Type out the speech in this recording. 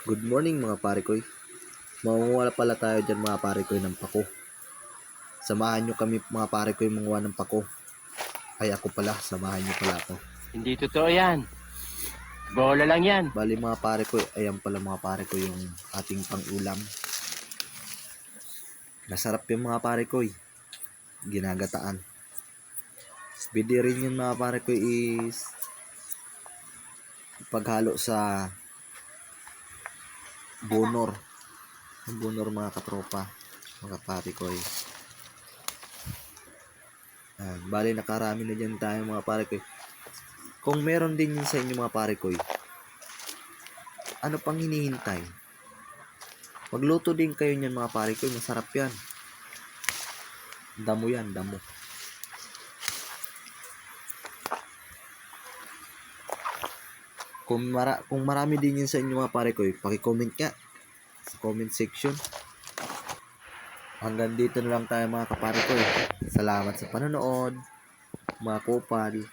Good morning mga pare koy. Mangunguha pala tayo dyan mga pare koy ng pako. Samahan nyo kami mga pare koy manguha ng pako. Ay ako pala, samahan nyo pala ako. Hindi totoo yan. Bola lang yan. Bali mga pare koy, ayan pala mga pare koy yung ating pang-ulam. Masarap yung mga pare koy. Ginagataan. Pwede rin yun mga pare koy is paghalo sa bonor. Yung bonor mga katropa. Mga pare koy. Bali nakarami na dyan tayo mga pare koy. Kung meron din yun sa inyo mga pare koy, ano pang hinihintay? Magluto din kayo niyan mga pare koy, masarap yan. Damo yan, damo. Kung marami din yun sa inyo mga pare koy, paki-comment nga sa comment section. Hanggang dito na lang tayo mga kapare koy. Salamat sa panonood, mga kupal.